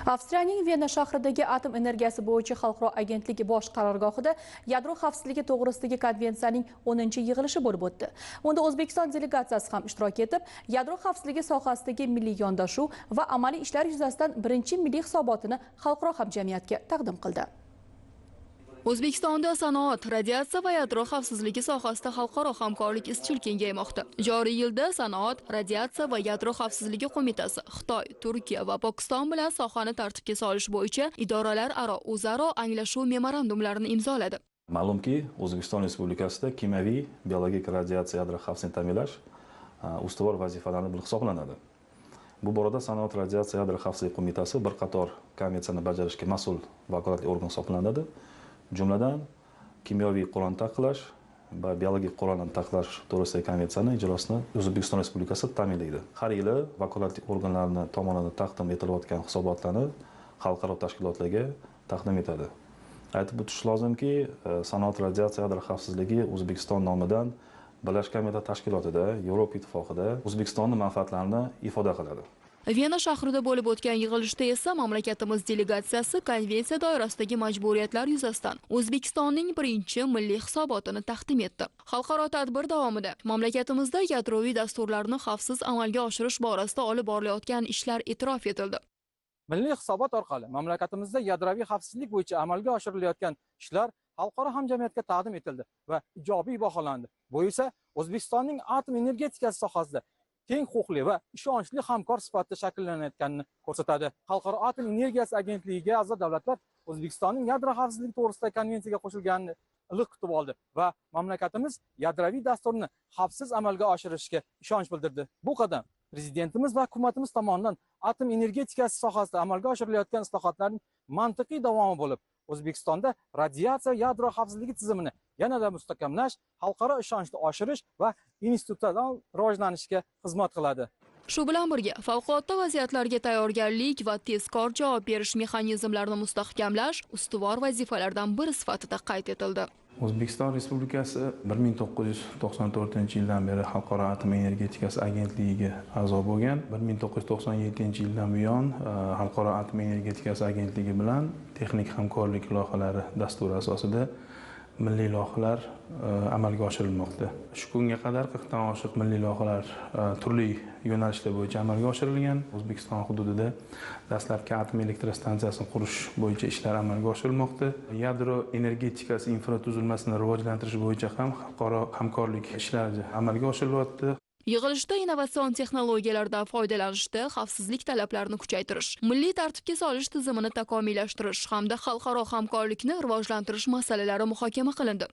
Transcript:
Avstriyaning Vena shahridagi atom energiyasi bo'yicha xalqaro agentligi bosh qarorgohida yadro xavfsizligi to'g'risidagi konvensiyaning 10-yig'ilishi bo'lib o'tdi. Unda O'zbekiston delegatsiyasi ham ishtirok etib, yadro xavfsizligi sohasidagi milliy yondashuv va amaliy ishlar yuzasidan birinchi milliy hisobotini xalqaro hamjamiyatga taqdim qildi. O'zbekistonda sanoat, radiatsiya va yadro xavfsizligi sohasida xalqaro hamkorlik izchil kengaymoqda. Joriy yilda Sanoat, radiatsiya va yadro xavfsizligi qo'mitasi Xitoy, Turkiya va Pokiston bilan sohani tartibga solish bo'yicha idoralararo o'zaro anglashuv memorandumlarini imzoladi. Ma'lumki, O'zbekiston Respublikasida kimyoviy, biologik radiatsiya yadro xavfsizligini ta'minlash ustuvor vazifalardan biri hisoblanadi. Bu borada Sanoat, radiatsiya yadro xavfsizligi qo'mitasi bir qator konvensiyani bajarishga mas'ul vakolatli organ hisoblanadi. Jumladan, kimyoviy qurolni taqiqlash va biologik qurolni taqiqlash to'g'risidagi konvensiyani ijrosini O'zbekiston Respublikasi ta'minlaydi. Har yili vakolatli organlarning tomonidan taqdim etilayotgan hisobotlarni xalqaro tashkilotlarga taqdim etadi. Aytib o'tish lozimki, sanoat, radiatsiya yadro xavfsizligi O'zbekiston nomidan Birlashgan Millatlar Tashkilotida, Yevropa Ittifoqida O'zbekistonning manfaatlarini ifoda qiladi. Vena shahrida bo'lib o'tgan yig'ilishda esa mamlakatimiz delegatsiyasi konvensiya doirasidagi majburiyatlar yuzasidan O'zbekistonning birinchi milliy hisobotini taqdim etdi. Xalqaro tadbir davomida mamlakatimizda yadroviy dasturlarni xavfsiz amalga oshirish borasida olib borilayotgan ishlar e'tirof etildi. Milliy hisobot orqali mamlakatimizda yadroviy xavfsizlik bo'yicha amalga oshirilayotgan ishlar xalqaro hamjamiyatga taqdim etildi va ijobiy baholandi. Bu esa O'zbekistonning atom energetikasi sohasida teng huquqli va ishonchli hamkor sifatida shakllanayotganini ko'rsatadi. Xalqaro atom energiyasi agentligiga a'zo davlatlar O'zbekistonning yadro xavfsizligi to'g'risidagi konvensiyaga qo'shilganini iliq kutib oldi va mamlakatimiz yadroviy dasturni xavfsiz amalga oshirishga ishonch bildirdi. Bu qadam Prezidentimiz va hukumatimiz tomonidan atom energetikasi sohasida amalga oshirilayotgan islohotlarning mantiqiy davomi bo'lib, O'zbekistonda radiatsiya yadro xavfsizligi tizimini yanada mustahkamlash, xalqaro ishonchni oshirish va institutsional rivojlanishga xizmat qiladi. Shu bilan birga favqulodda vaziyatlarga tayyorgarlik va tezkor javob berish mexanizmlarini mustahkamlash ustuvor vazifalardan biri sifatida qayd etildi. O'zbekiston Respublikasi 1994-yildan beri Xalqaro atom energetikasi agentligiga a'zo bo'lgan. 1997-yildan buyon Xalqaro atom energetikasi agentligi bilan texnik hamkorlik loyihalari dasturi asosida milliy loyihalar amalga oshirilmoqda. Shu kunga qadar 40 dan oshiq milliy loyihalar turli yo'nalishlar bo'yicha amalga oshirilgan. O'zbekiston hududida dastlabki atom elektrostansiyasini qurish bo'yicha ishlar amalga oshirilmoqda. Yadro energetikasi infratuzilmasini rivojlantirish bo'yicha ham xalqaro hamkorlik ishlari amalga oshirilyapti. Yig'ilishda innovatsion texnologiyalardan foydalanishda xavfsizlik talablarini kuchaytirish, milliy tartibga solish tizimini takomillashtirish hamda xalqaro hamkorlikni rivojlantirish masalalari muhokama qilindi.